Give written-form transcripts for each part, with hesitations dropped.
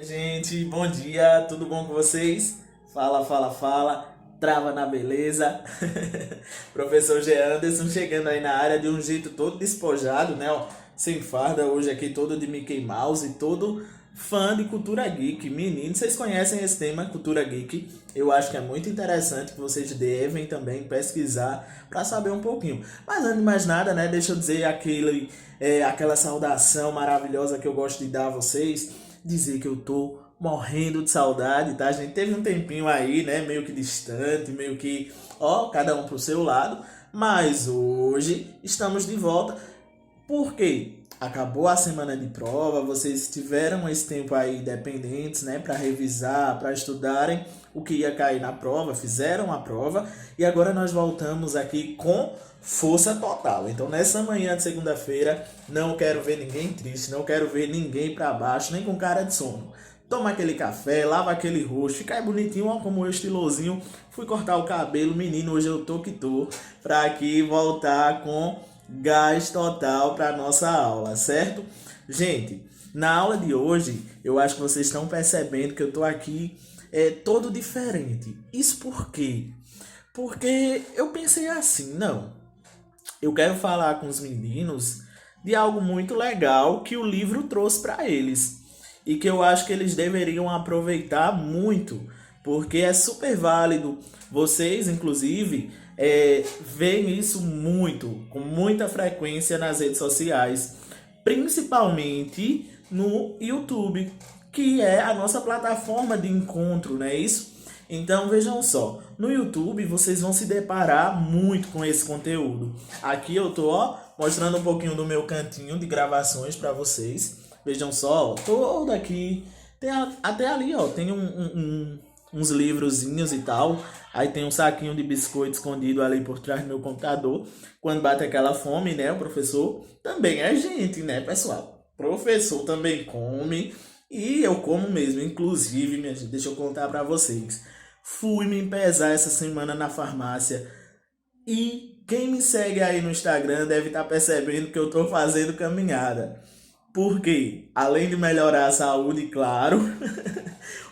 Gente, bom dia, tudo bom com vocês? Fala, fala, fala, trava na beleza. Professor G. Anderson chegando aí na área de um jeito todo despojado, né? Ó, sem farda, hoje aqui todo de Mickey Mouse e todo fã de cultura geek. Menino, vocês conhecem esse tema, cultura geek? Eu acho que é muito interessante que vocês devem também pesquisar para saber um pouquinho. Mas antes de mais nada, né? Deixa eu dizer aquela saudação maravilhosa que eu gosto de dar a vocês, dizer que eu tô morrendo de saudade, tá? A gente teve um tempinho aí, né, meio que distante, meio que, ó, cada um pro seu lado, mas hoje estamos de volta. Por quê? Acabou a semana de prova, vocês tiveram esse tempo aí dependentes, né, para revisar, para estudarem o que ia cair na prova, fizeram a prova e agora nós voltamos aqui com força total. Então, nessa manhã de segunda-feira, não quero ver ninguém triste, não quero ver ninguém para baixo, nem com cara de sono. Toma aquele café, lava aquele rosto, fica aí bonitinho, ó, como eu estilosinho. Fui cortar o cabelo, menino, hoje eu tô que tô, pra aqui voltar com gás total para nossa aula, certo? Gente, na aula de hoje, eu acho que vocês estão percebendo que eu tô aqui todo diferente. Isso por quê? Porque eu pensei assim, não, eu quero falar com os meninos de algo muito legal que o livro trouxe para eles e que eu acho que eles deveriam aproveitar muito, porque é super válido. Vocês, inclusive, veem isso muito, com muita frequência nas redes sociais, principalmente no YouTube, que é a nossa plataforma de encontro, não é isso? Então vejam só, no YouTube vocês vão se deparar muito com esse conteúdo. Aqui eu tô, ó, mostrando um pouquinho do meu cantinho de gravações para vocês. Vejam só, ó, todo aqui, tem até ali, ó, tem uns livrozinhos e tal. Aí tem um saquinho de biscoito escondido ali por trás do meu computador. Quando bate aquela fome, né, o professor também é gente, né, pessoal? Professor também come e eu como mesmo. Inclusive, minha gente, deixa eu contar para vocês. Fui me pesar essa semana na farmácia e quem me segue aí no Instagram deve estar percebendo que eu estou fazendo caminhada. Porque, além de melhorar a saúde, claro,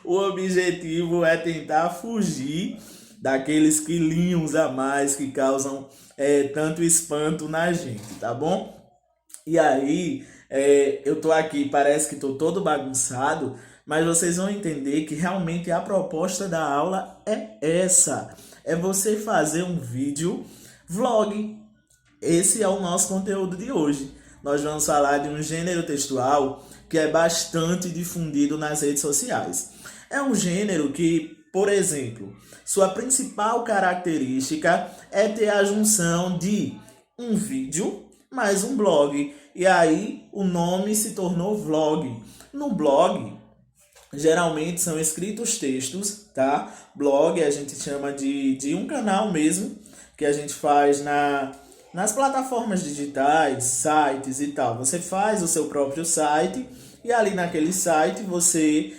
o objetivo é tentar fugir daqueles quilinhos a mais que causam tanto espanto na gente, tá bom? E aí, eu tô aqui, parece que tô todo bagunçado, mas vocês vão entender que realmente a proposta da aula é essa. É você fazer um vídeo vlog. Esse é o nosso conteúdo de hoje. Nós vamos falar de um gênero textual que é bastante difundido nas redes sociais. É um gênero que, por exemplo, sua principal característica é ter a junção de um vídeo mais um blog. E aí o nome se tornou vlog. No blog, geralmente são escritos textos, tá? Blog a gente chama de um canal mesmo, que a gente faz nas plataformas digitais, sites e tal. Você faz o seu próprio site e ali naquele site você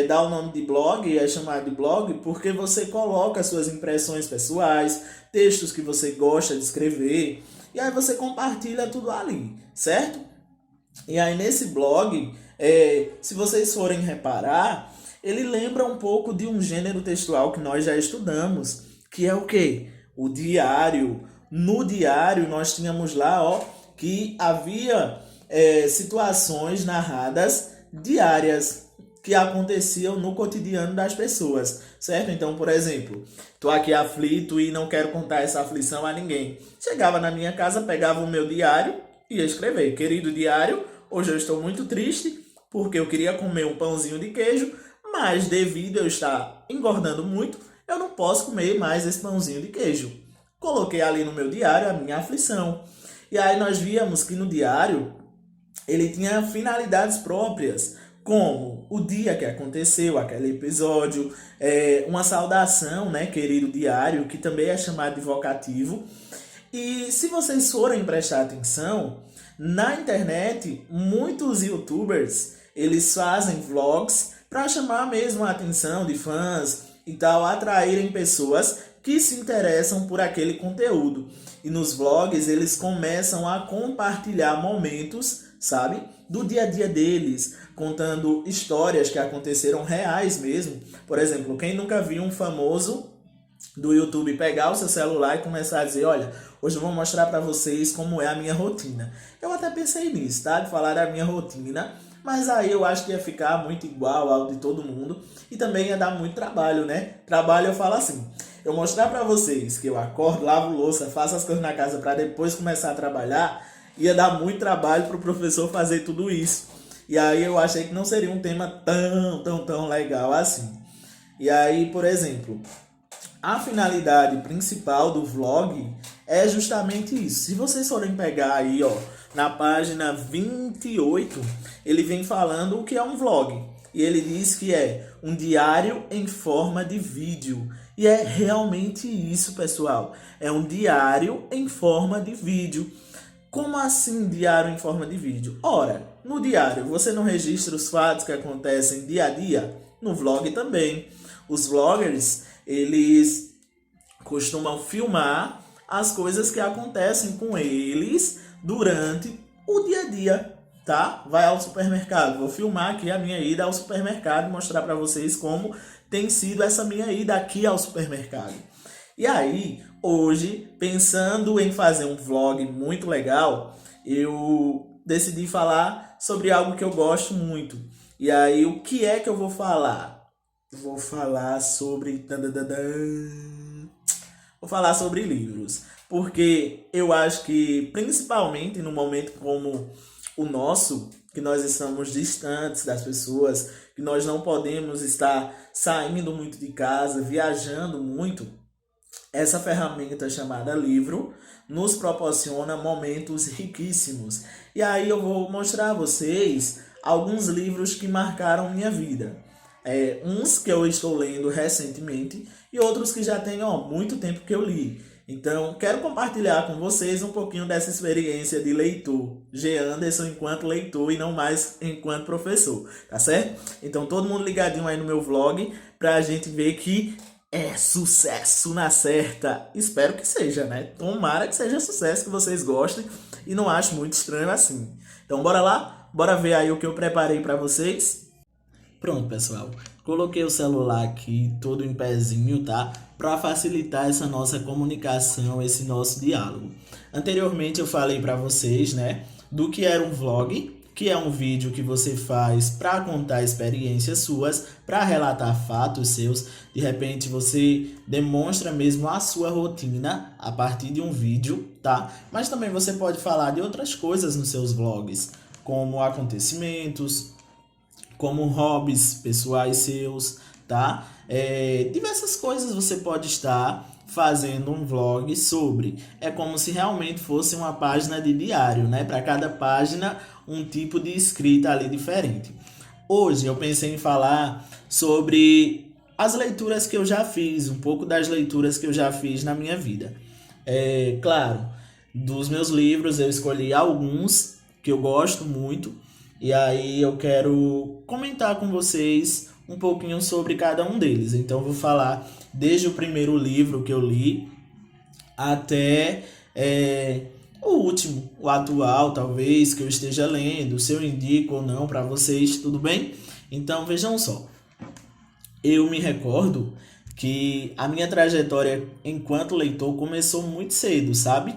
dá o nome de blog, e é chamado de blog porque você coloca suas impressões pessoais, textos que você gosta de escrever, e aí você compartilha tudo ali, certo? E aí nesse blog, se vocês forem reparar, ele lembra um pouco de um gênero textual que nós já estudamos, que é o quê? O diário. No diário nós tínhamos lá, ó, que havia situações narradas diárias que aconteciam no cotidiano das pessoas, certo? Então, por exemplo, tô aqui aflito e não quero contar essa aflição a ninguém. Chegava na minha casa, pegava o meu diário e ia escrever: querido diário, hoje eu estou muito triste porque eu queria comer um pãozinho de queijo, mas devido a eu estar engordando muito, eu não posso comer mais esse pãozinho de queijo. Coloquei ali no meu diário a minha aflição. E aí nós víamos que no diário ele tinha finalidades próprias, como o dia que aconteceu, aquele episódio, uma saudação, né, querido diário, que também é chamado de vocativo. E se vocês forem prestar atenção, na internet, muitos youtubers, eles fazem vlogs para chamar mesmo a atenção de fãs e tal, atraírem pessoas que se interessam por aquele conteúdo. E nos vlogs eles começam a compartilhar momentos, sabe, do dia a dia deles, contando histórias que aconteceram reais mesmo. Por exemplo, quem nunca viu um famoso do YouTube pegar o seu celular e começar a dizer, olha, hoje eu vou mostrar para vocês como é a minha rotina. Eu até pensei nisso, tá? De falar da minha rotina, mas aí eu acho que ia ficar muito igual ao de todo mundo e também ia dar muito trabalho, né? Trabalho eu falo assim, eu mostrar para vocês que eu acordo, lavo louça, faço as coisas na casa para depois começar a trabalhar, ia dar muito trabalho para o professor fazer tudo isso. E aí eu achei que não seria um tema tão legal assim. E aí, por exemplo, a finalidade principal do vlog é justamente isso. Se vocês forem pegar aí, ó, na página 28, ele vem falando o que é um vlog. E ele diz que é um diário em forma de vídeo. E é realmente isso, pessoal. É um diário em forma de vídeo. Como assim diário em forma de vídeo? Ora, no diário você não registra os fatos que acontecem dia a dia? No vlog também. Os vloggers, eles costumam filmar as coisas que acontecem com eles durante o dia a dia, tá? Vai ao supermercado, vou filmar aqui a minha ida ao supermercado e mostrar para vocês como tem sido essa minha ida aqui ao supermercado. E aí, hoje, pensando em fazer um vlog muito legal, eu decidi falar sobre algo que eu gosto muito. E aí, o que é que eu vou falar? Vou falar sobre... Vou falar sobre livros. Porque eu acho que, principalmente num momento como o nosso, que nós estamos distantes das pessoas, que nós não podemos estar saindo muito de casa, viajando muito, essa ferramenta chamada livro nos proporciona momentos riquíssimos. E aí eu vou mostrar a vocês alguns livros que marcaram minha vida. Uns que eu estou lendo recentemente e outros que já tem muito tempo que eu li. Então, quero compartilhar com vocês um pouquinho dessa experiência de leitor. G. Anderson enquanto leitor e não mais enquanto professor, tá certo? Então, todo mundo ligadinho aí no meu vlog pra gente ver que é sucesso na certa. Espero que seja, né? Tomara que seja sucesso, que vocês gostem e não acho muito estranho assim. Então, bora lá? Bora ver aí o que eu preparei pra vocês? Pronto, pessoal. Coloquei o celular aqui todo em pezinho, tá? Para facilitar essa nossa comunicação, esse nosso diálogo. Anteriormente eu falei para vocês, né, do que era um vlog, que é um vídeo que você faz para contar experiências suas, para relatar fatos seus. De repente você demonstra mesmo a sua rotina a partir de um vídeo, tá? Mas também você pode falar de outras coisas nos seus vlogs, como acontecimentos, como hobbies pessoais seus, tá? Diversas coisas você pode estar fazendo um vlog sobre. É como se realmente fosse uma página de diário, né? Para cada página, um tipo de escrita ali diferente. Hoje eu pensei em falar sobre as leituras que eu já fiz, um pouco das leituras que eu já fiz na minha vida. Claro, dos meus livros eu escolhi alguns que eu gosto muito, e aí eu quero comentar com vocês um pouquinho sobre cada um deles. Então eu vou falar desde o primeiro livro que eu li até o último, o atual talvez, que eu esteja lendo, se eu indico ou não para vocês, tudo bem? Então vejam só, eu me recordo que a minha trajetória enquanto leitor começou muito cedo, sabe?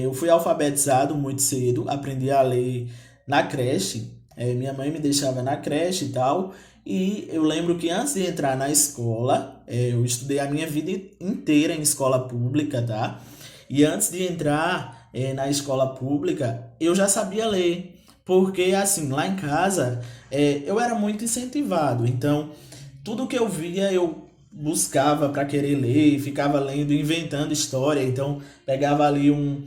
Eu fui alfabetizado muito cedo, aprendi a ler na creche, minha mãe me deixava na creche e tal, e eu lembro que antes de entrar na escola, eu estudei a minha vida inteira em escola pública, tá? E antes de entrar na escola pública, eu já sabia ler, porque assim, lá em casa, eu era muito incentivado, então tudo que eu via eu buscava para querer ler, ficava lendo, inventando história. Então pegava ali um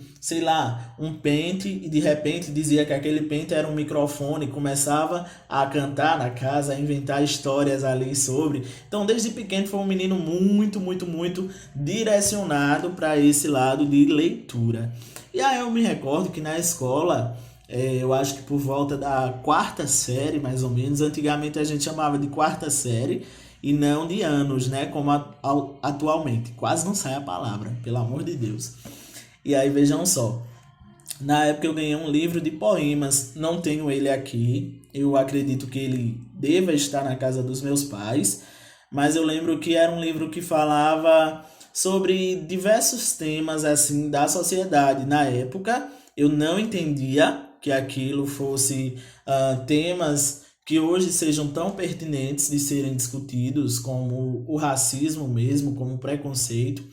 pente e de repente dizia que aquele pente era um microfone, começava a cantar na casa, a inventar histórias ali sobre. Então desde pequeno foi um menino muito direcionado para esse lado de leitura. E aí eu me recordo que na escola, eu acho que por volta da quarta série, mais ou menos, antigamente a gente chamava de quarta série, e não de anos, né, como atualmente. Quase não sai a palavra, pelo amor de Deus. E aí vejam só, na época eu ganhei um livro de poemas, não tenho ele aqui, eu acredito que ele deva estar na casa dos meus pais, mas eu lembro que era um livro que falava sobre diversos temas assim da sociedade. Na época, eu não entendia que aquilo fosse temas que hoje sejam tão pertinentes de serem discutidos, como o racismo mesmo, como o preconceito.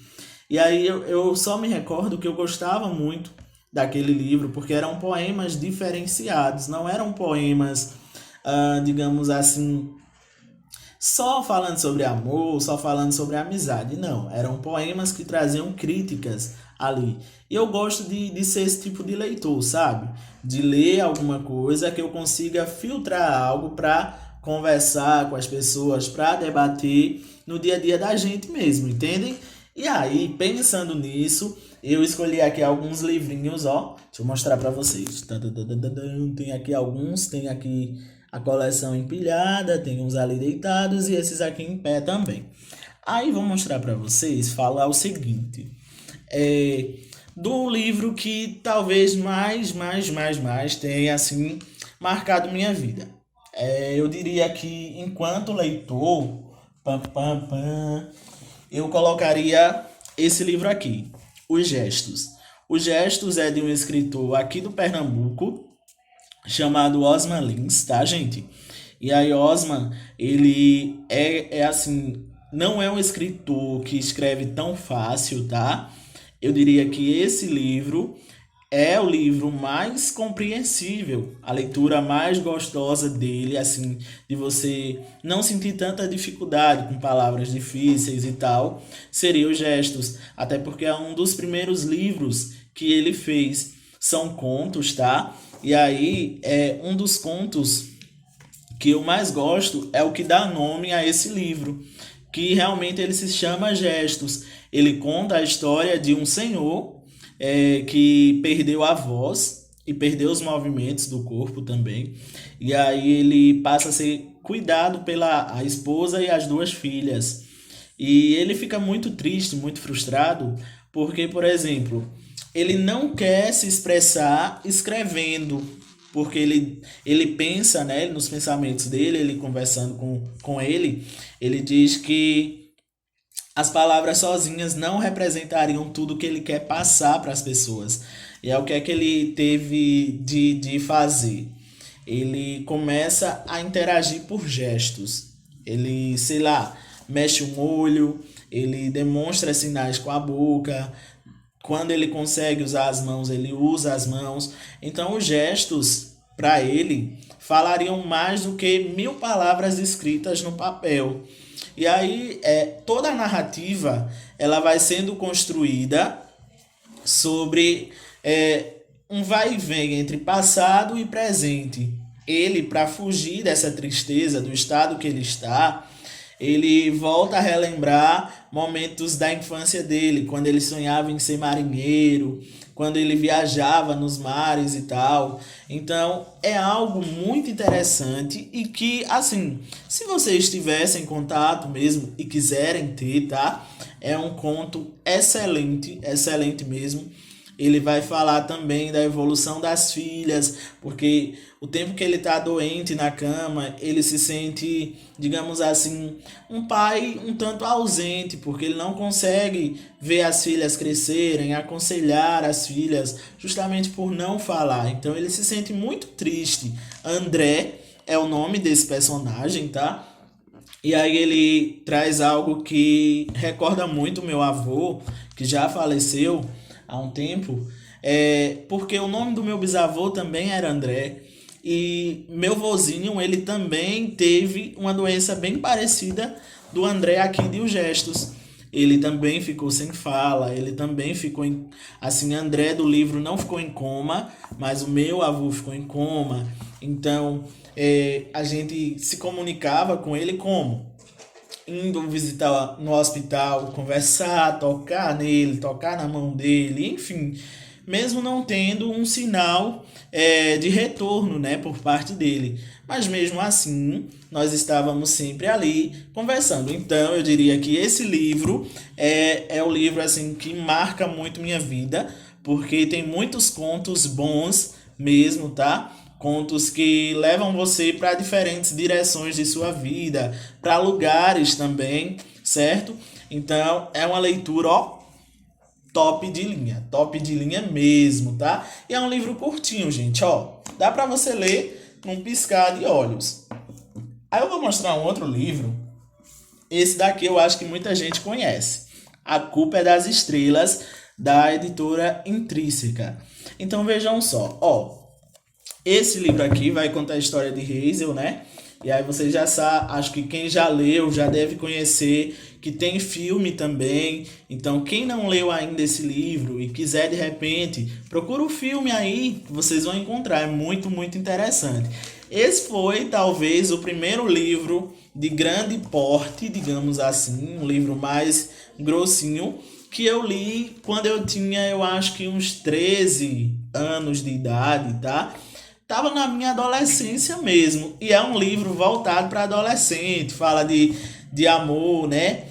E aí eu só me recordo que eu gostava muito daquele livro, porque eram poemas diferenciados, não eram poemas, digamos assim, só falando sobre amor, só falando sobre amizade. Não, eram poemas que traziam críticas ali. E eu gosto de ser esse tipo de leitor, sabe? De ler alguma coisa que eu consiga filtrar algo para conversar com as pessoas, para debater no dia a dia da gente mesmo, entendem? E aí, pensando nisso, eu escolhi aqui alguns livrinhos, ó. Deixa eu mostrar para vocês. Tem aqui alguns, tem aqui a coleção empilhada, tem uns ali deitados e esses aqui em pé também. Aí vou mostrar para vocês, falar o seguinte, do livro que talvez mais tenha assim marcado minha vida. Eu diria que enquanto leitor, pam, pam, pam, eu colocaria esse livro aqui, Os Gestos. Os Gestos é de um escritor aqui do Pernambuco, chamado Osman Lins, tá, gente? E aí, Osman, ele é assim, não é um escritor que escreve tão fácil, tá? Eu diria que esse livro é o livro mais compreensível, a leitura mais gostosa dele, assim, de você não sentir tanta dificuldade com palavras difíceis e tal, seria Os Gestos, até porque é um dos primeiros livros que ele fez, são contos, tá? E aí, um dos contos que eu mais gosto é o que dá nome a esse livro, que realmente ele se chama Gestos. Ele conta a história de um senhor que perdeu a voz e perdeu os movimentos do corpo também. E aí ele passa a ser cuidado pela a esposa e as duas filhas. E ele fica muito triste, muito frustrado, porque, por exemplo, ele não quer se expressar escrevendo, porque ele pensa, né, nos pensamentos dele, ele conversando com ele diz que as palavras sozinhas não representariam tudo que ele quer passar para as pessoas. E é o que é que ele teve de fazer. Ele começa a interagir por gestos. Ele, sei lá, mexe um olho, ele demonstra sinais com a boca. Quando ele consegue usar as mãos, ele usa as mãos. Então, os gestos, para ele, falariam mais do que 1000 palavras escritas no papel. E aí, toda a narrativa ela vai sendo construída sobre um vai e vem entre passado e presente. Ele, para fugir dessa tristeza, do estado que ele está, ele volta a relembrar momentos da infância dele, quando ele sonhava em ser marinheiro, quando ele viajava nos mares e tal. Então, é algo muito interessante e que, assim, se vocês estivessem em contato mesmo e quiserem ter, tá? É um conto excelente, excelente mesmo. Ele vai falar também da evolução das filhas, porque o tempo que ele está doente na cama, ele se sente, digamos assim, um pai um tanto ausente, porque ele não consegue ver as filhas crescerem, aconselhar as filhas, justamente por não falar. Então ele se sente muito triste. André é o nome desse personagem, tá? E aí ele traz algo que recorda muito meu avô, que já faleceu há um tempo, porque o nome do meu bisavô também era André, e meu vozinho, ele também teve uma doença bem parecida do André aqui de Os Gestos. Ele também ficou sem fala, ele também ficou em... Assim, André do livro não ficou em coma, mas o meu avô ficou em coma. Então, a gente se comunicava com ele como? Indo visitar no hospital, conversar, tocar nele, tocar na mão dele, enfim, mesmo não tendo um sinal de retorno, né, por parte dele. Mas mesmo assim, nós estávamos sempre ali conversando. Então, eu diria que esse livro é o livro assim que marca muito minha vida, porque tem muitos contos bons mesmo, tá? contos que levam você para diferentes direções de sua vida, para lugares também, certo? Então, é uma leitura, ó, top de linha mesmo, tá? E é um livro curtinho, gente, ó. Dá para você ler num piscar de olhos. Aí eu vou mostrar um outro livro. Esse daqui eu acho que muita gente conhece. A Culpa é das Estrelas, da editora Intrínseca. Então vejam só, ó. Esse livro aqui vai contar a história de Hazel, né? E aí você já sabe, acho que quem já leu já deve conhecer que tem filme também. Então quem não leu ainda esse livro e quiser de repente, procura o filme aí, que vocês vão encontrar, é muito, muito interessante. Esse foi talvez o primeiro livro de grande porte, digamos assim, um livro mais grossinho, que eu li quando eu tinha, eu acho que uns 13 anos de idade, tá? Tava na minha adolescência mesmo. E é um livro voltado para adolescente. Fala de amor, né?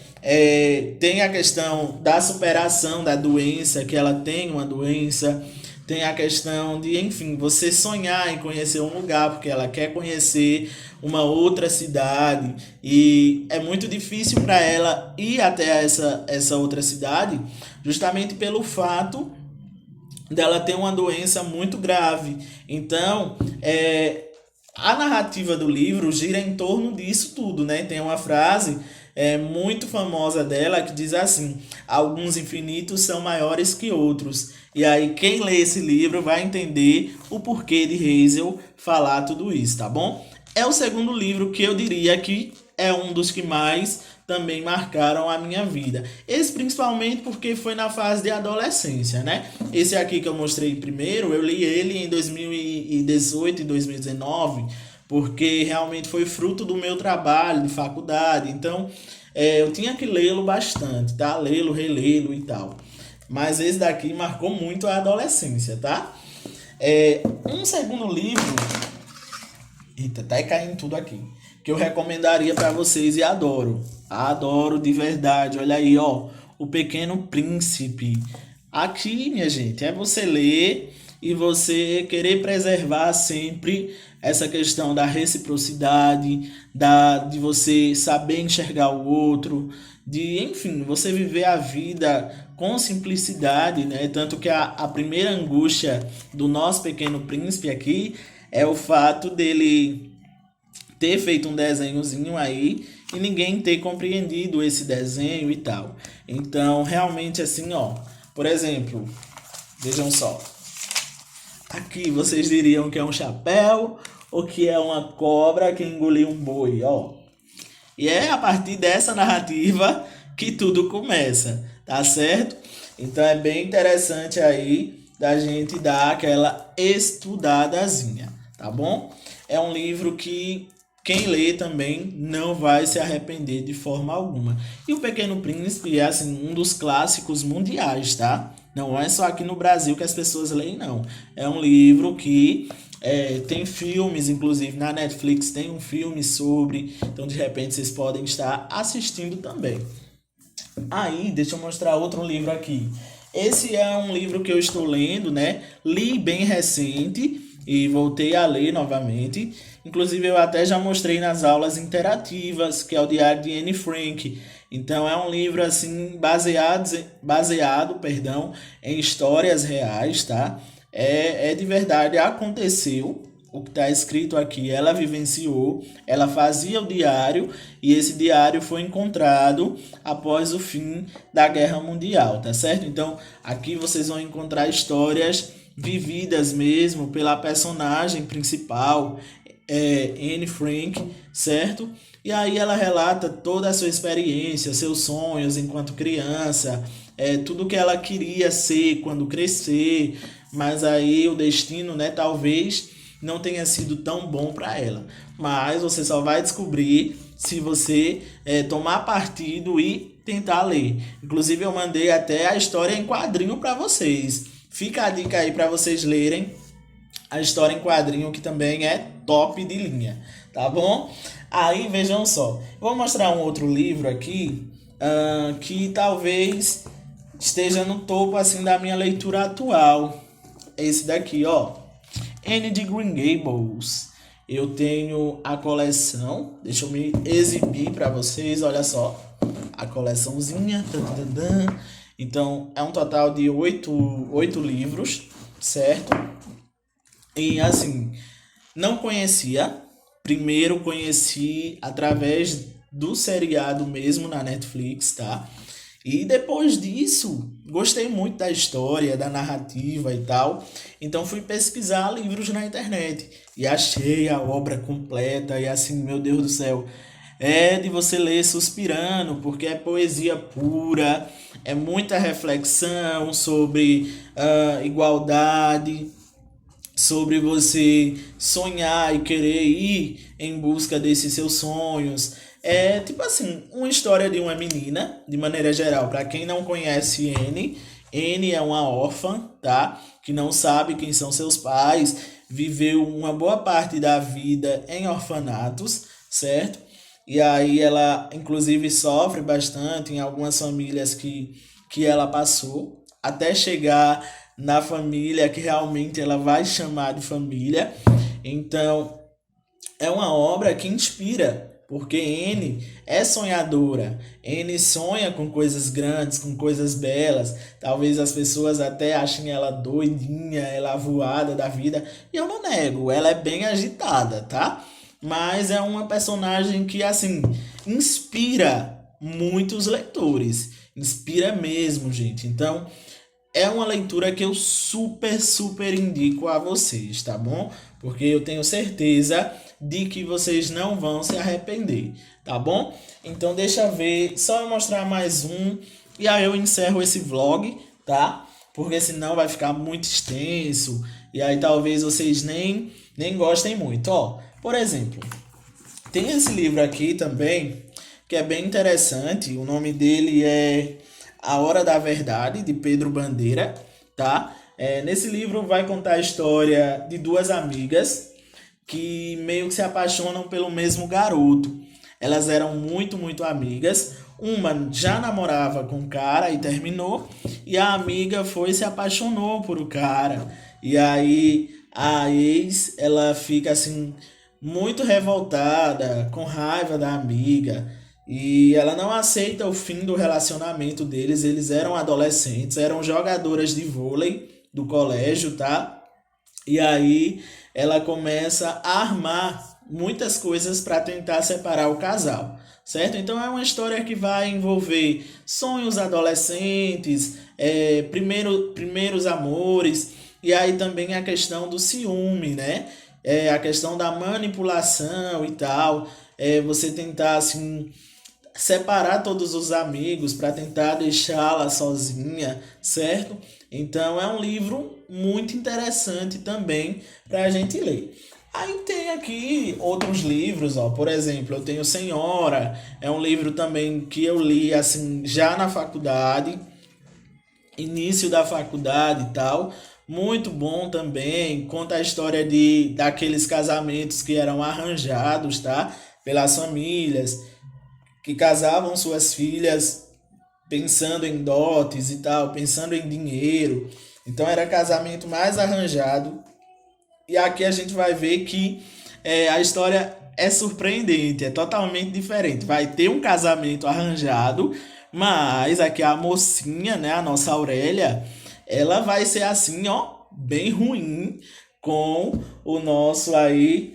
Tem a questão da superação da doença, que ela tem uma doença. Tem a questão de, enfim, você sonhar em conhecer um lugar, porque ela quer conhecer uma outra cidade. E é muito difícil para ela ir até essa outra cidade, justamente pelo fato dela ter uma doença muito grave. Então, a narrativa do livro gira em torno disso tudo, né? Tem uma frase muito famosa dela que diz assim: alguns infinitos são maiores que outros. E aí, quem lê esse livro vai entender o porquê de Hazel falar tudo isso, tá bom? É o segundo livro que eu diria que é um dos que mais também marcaram a minha vida. Esse principalmente porque foi na fase de adolescência, né? Esse aqui que eu mostrei primeiro, eu li ele em 2018 e 2019, porque realmente foi fruto do meu trabalho de faculdade. Então, eu tinha que lê-lo bastante, tá? Lê-lo, relê-lo e tal. Mas esse daqui marcou muito a adolescência, tá? Um segundo livro... Eita, tá caindo tudo aqui. Que eu recomendaria para vocês e adoro. Adoro de verdade. Olha aí, ó. O Pequeno Príncipe. Aqui, minha gente, é você ler e você querer preservar sempre essa questão da reciprocidade, de você saber enxergar o outro, de, enfim, você viver a vida com simplicidade, né? Tanto que a primeira angústia do nosso Pequeno Príncipe aqui é o fato dele ter feito um desenhozinho aí e ninguém ter compreendido esse desenho e tal. Então, realmente assim, ó, por exemplo, vejam só. Aqui vocês diriam que é um chapéu ou que é uma cobra que engoliu um boi, ó. E é a partir dessa narrativa que tudo começa, tá certo? Então é bem interessante aí da gente dar aquela estudadazinha, tá bom? É um livro que quem lê também não vai se arrepender de forma alguma. E o Pequeno Príncipe é assim, um dos clássicos mundiais, tá? Não é só aqui no Brasil que as pessoas leem, não. É um livro que tem filmes, inclusive na Netflix tem um filme sobre. Então, de repente, vocês podem estar assistindo também. Aí, deixa eu mostrar outro livro aqui. Esse é um livro que eu estou lendo, né? Li bem recente e voltei a ler novamente. Inclusive, eu até já mostrei nas aulas interativas, que é o Diário de Anne Frank. Então, é um livro assim baseado em histórias reais, tá? É de verdade, aconteceu o que está escrito aqui. Ela vivenciou, ela fazia o diário e esse diário foi encontrado após o fim da Guerra Mundial, tá certo? Então, aqui vocês vão encontrar histórias vividas mesmo pela personagem principal, Anne Frank, certo? E aí ela relata toda a sua experiência, seus sonhos enquanto criança, tudo que ela queria ser quando crescer, mas aí o destino, né, talvez não tenha sido tão bom para ela. Mas você só vai descobrir se você tomar partido e tentar ler. Inclusive eu mandei até a história em quadrinho para vocês. Fica a dica aí para vocês lerem a história em quadrinho, que também é top de linha, tá bom? Aí vejam só, vou mostrar um outro livro aqui que talvez esteja no topo assim da minha leitura atual. Esse daqui, ó. Anne de Green Gables. Eu tenho a coleção, deixa eu me exibir para vocês, olha só, a coleçãozinha. Então, é um total de oito livros, certo? E assim, não conhecia. Primeiro conheci através do seriado mesmo na Netflix, tá? E depois disso, gostei muito da história, da narrativa e tal. Então fui pesquisar livros na internet e achei a obra completa e assim, meu Deus do céu, é de você ler suspirando, porque é poesia pura, é muita reflexão sobre igualdade, sobre você sonhar e querer ir em busca desses seus sonhos. É tipo assim, uma história de uma menina, de maneira geral. Para quem não conhece Anne, Anne é uma órfã, tá? Que não sabe quem são seus pais, viveu uma boa parte da vida em orfanatos, certo? E aí ela, inclusive, sofre bastante em algumas famílias que ela passou, até chegar na família que realmente ela vai chamar de família. Então, é uma obra que inspira, porque N é sonhadora. N sonha com coisas grandes, com coisas belas. Talvez as pessoas até achem ela doidinha, ela voada da vida. E eu não nego, ela é bem agitada, tá? Mas é uma personagem que, assim, inspira muitos leitores. Inspira mesmo, gente. Então, é uma leitura que eu super indico a vocês, tá bom? Porque eu tenho certeza de que vocês não vão se arrepender, tá bom? Então deixa eu ver, só eu mostrar mais um e aí eu encerro esse vlog, tá? Porque senão vai ficar muito extenso e aí talvez vocês nem gostem muito, ó. Por exemplo, tem esse livro aqui também que é bem interessante, o nome dele é A Hora da Verdade, de Pedro Bandeira, tá? Nesse livro vai contar a história de duas amigas que meio que se apaixonam pelo mesmo garoto. Elas eram muito amigas. Uma já namorava com o cara e terminou, e a amiga foi e se apaixonou por o cara. E aí a ex, ela fica assim muito revoltada, com raiva da amiga, e ela não aceita o fim do relacionamento deles. Eles eram adolescentes, eram jogadoras de vôlei do colégio, tá? E aí ela começa a armar muitas coisas para tentar separar o casal, certo? Então é uma história que vai envolver sonhos adolescentes, primeiros amores, e aí também a questão do ciúme, né? A questão da manipulação e tal, você tentar assim separar todos os amigos para tentar deixá-la sozinha, certo? Então é um livro muito interessante também para a gente ler. Aí tem aqui outros livros, ó. Por exemplo, eu tenho Senhora, é um livro também que eu li assim já na faculdade, início da faculdade e tal. Muito bom também, conta a história daqueles casamentos que eram arranjados, tá? Pelas famílias, que casavam suas filhas pensando em dotes e tal, pensando em dinheiro. Então era casamento mais arranjado. E aqui a gente vai ver que a história é surpreendente, é totalmente diferente. Vai ter um casamento arranjado, mas aqui a mocinha, né, a nossa Aurélia, ela vai ser assim, ó, bem ruim com o nosso aí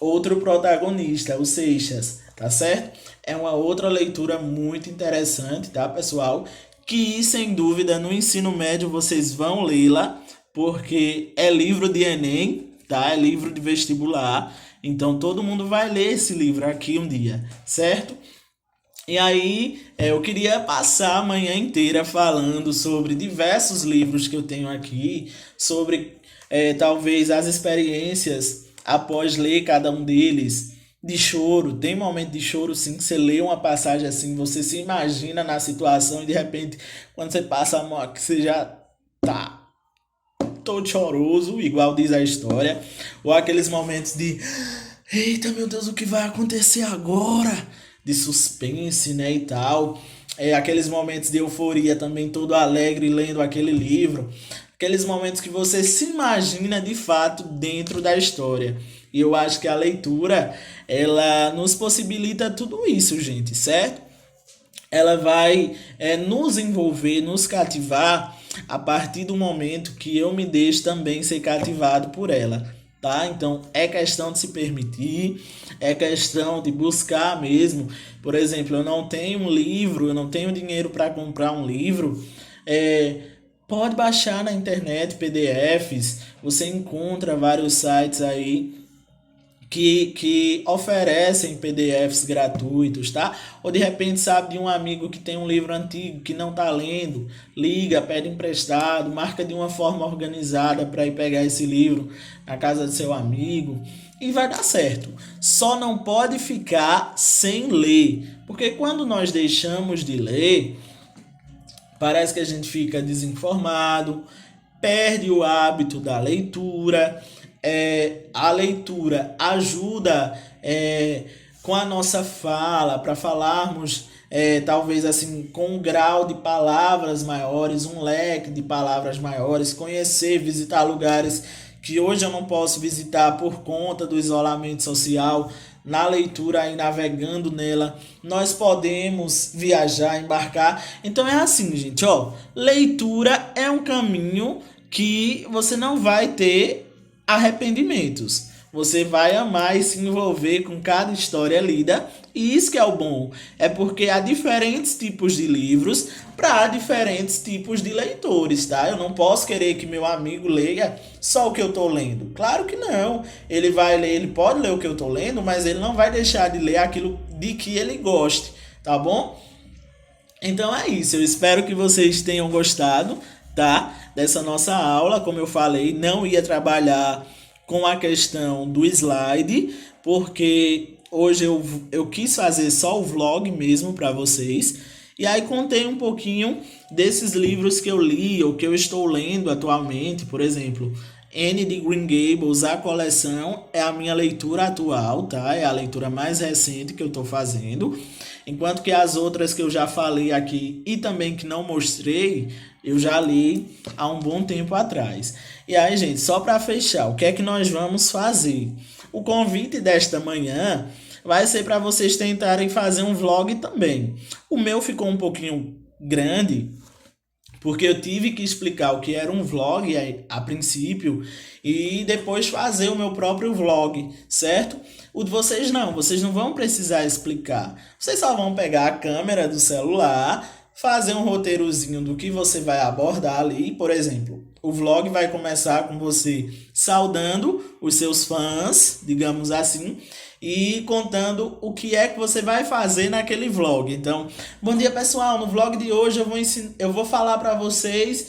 outro protagonista, o Seixas, tá certo? É uma outra leitura muito interessante, tá, pessoal? Que, sem dúvida, no ensino médio vocês vão lê-la, porque é livro de Enem, tá? É livro de vestibular. Então, todo mundo vai ler esse livro aqui um dia, certo? E aí, eu queria passar a manhã inteira falando sobre diversos livros que eu tenho aqui, sobre talvez as experiências após ler cada um deles, de choro. Tem momento de choro, sim, que você lê uma passagem assim, você se imagina na situação e de repente, quando você passa a mão aqui, você já tá todo choroso, igual diz a história. Ou aqueles momentos de eita, meu Deus, o que vai acontecer agora? De suspense, né, e tal. Aqueles momentos de euforia também, todo alegre lendo aquele livro. aqueles momentos que você se imagina de fato dentro da história. E eu acho que a leitura, ela nos possibilita tudo isso, gente, certo? Ela vai nos envolver, nos cativar a partir do momento que eu me deixo também ser cativado por ela, tá? Então é questão de se permitir, é questão de buscar mesmo. Por exemplo, eu não tenho um livro, eu não tenho dinheiro para comprar um livro, pode baixar na internet PDFs, você encontra vários sites aí que oferecem PDFs gratuitos, tá? Ou de repente sabe de um amigo que tem um livro antigo que não está lendo, liga, pede emprestado, marca de uma forma organizada para ir pegar esse livro na casa do seu amigo e vai dar certo. Só não pode ficar sem ler, porque quando nós deixamos de ler, parece que a gente fica desinformado, perde o hábito da leitura. A leitura ajuda com a nossa fala, para falarmos talvez assim com um grau de palavras maiores, um leque de palavras maiores, conhecer, visitar lugares que hoje eu não posso visitar por conta do isolamento social. Na leitura e navegando nela, nós podemos viajar, embarcar. Então é assim, gente, ó, leitura é um caminho que você não vai ter arrependimentos. Você vai amar e se envolver com cada história lida. E isso que é o bom. É porque há diferentes tipos de livros para diferentes tipos de leitores, tá? Eu não posso querer que meu amigo leia só o que eu estou lendo. Claro que não. Ele vai ler, ele pode ler o que eu estou lendo, mas ele não vai deixar de ler aquilo de que ele goste, tá bom? Então é isso. Eu espero que vocês tenham gostado, tá? Dessa nossa aula. Como eu falei, não ia trabalhar com a questão do slide, porque hoje eu quis fazer só o vlog mesmo para vocês. E aí contei um pouquinho desses livros que eu li ou que eu estou lendo atualmente. Por exemplo, Anne de Green Gables, a coleção, é a minha leitura atual, tá? É a leitura mais recente que eu estou fazendo. Enquanto que as outras que eu já falei aqui e também que não mostrei, eu já li há um bom tempo atrás. E aí, gente, só para fechar, o que é que nós vamos fazer? O convite desta manhã vai ser para vocês tentarem fazer um vlog também. O meu ficou um pouquinho grande, porque eu tive que explicar o que era um vlog a princípio e depois fazer o meu próprio vlog, certo? O de vocês não vão precisar explicar. Vocês só vão pegar a câmera do celular, fazer um roteirozinho do que você vai abordar ali. Por exemplo, o vlog vai começar com você saudando os seus fãs, digamos assim, e contando o que é que você vai fazer naquele vlog. Então, bom dia pessoal, no vlog de hoje eu vou falar para vocês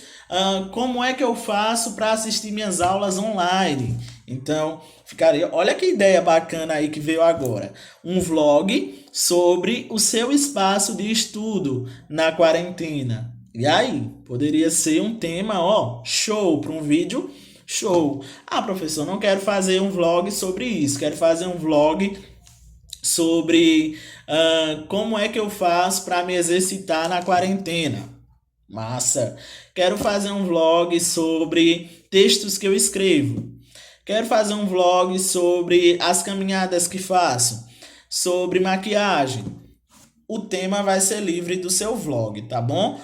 como é que eu faço para assistir minhas aulas online. Então, olha que ideia bacana aí que veio agora. Um vlog sobre o seu espaço de estudo na quarentena. E aí, poderia ser um tema, show, para um vídeo, show. Ah, professor, não quero fazer um vlog sobre isso, quero fazer um vlog sobre como é que eu faço para me exercitar na quarentena. Massa. Quero fazer um vlog sobre textos que eu escrevo. Quero fazer um vlog sobre as caminhadas que faço, sobre maquiagem. O tema vai ser livre do seu vlog, tá bom?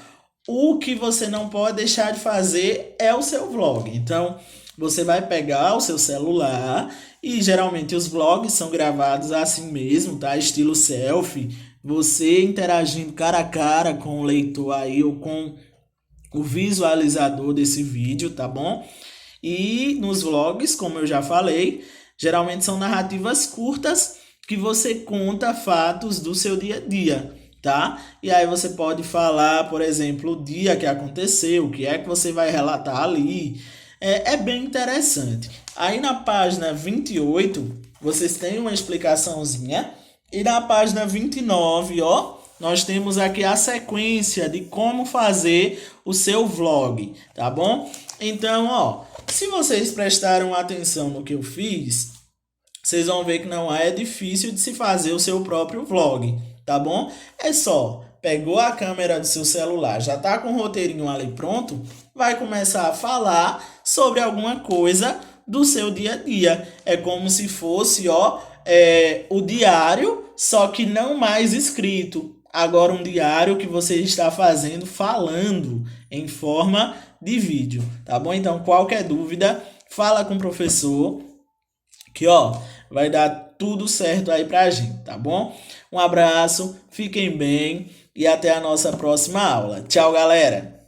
O que você não pode deixar de fazer é o seu vlog. Então, você vai pegar o seu celular e geralmente os vlogs são gravados assim mesmo, tá? Estilo selfie. Você interagindo cara a cara com o leitor aí ou com o visualizador desse vídeo, tá bom? E nos vlogs, como eu já falei, geralmente são narrativas curtas que você conta fatos do seu dia a dia, tá? E aí você pode falar, por exemplo, o dia que aconteceu, o que é que você vai relatar ali. É bem interessante. Aí na página 28, vocês têm uma explicaçãozinha. E na página 29, nós temos aqui a sequência de como fazer o seu vlog, tá bom? Então, se vocês prestaram atenção no que eu fiz, vocês vão ver que não é difícil de se fazer o seu próprio vlog, tá bom? É só, pegou a câmera do seu celular, já tá com o roteirinho ali pronto, vai começar a falar sobre alguma coisa do seu dia a dia. É como se fosse, o diário, só que não mais escrito. Agora um diário que você está fazendo falando em forma de vídeo, tá bom? Então, qualquer dúvida, fala com o professor, que vai dar tudo certo aí pra gente, tá bom? Um abraço, fiquem bem e até a nossa próxima aula. Tchau, galera!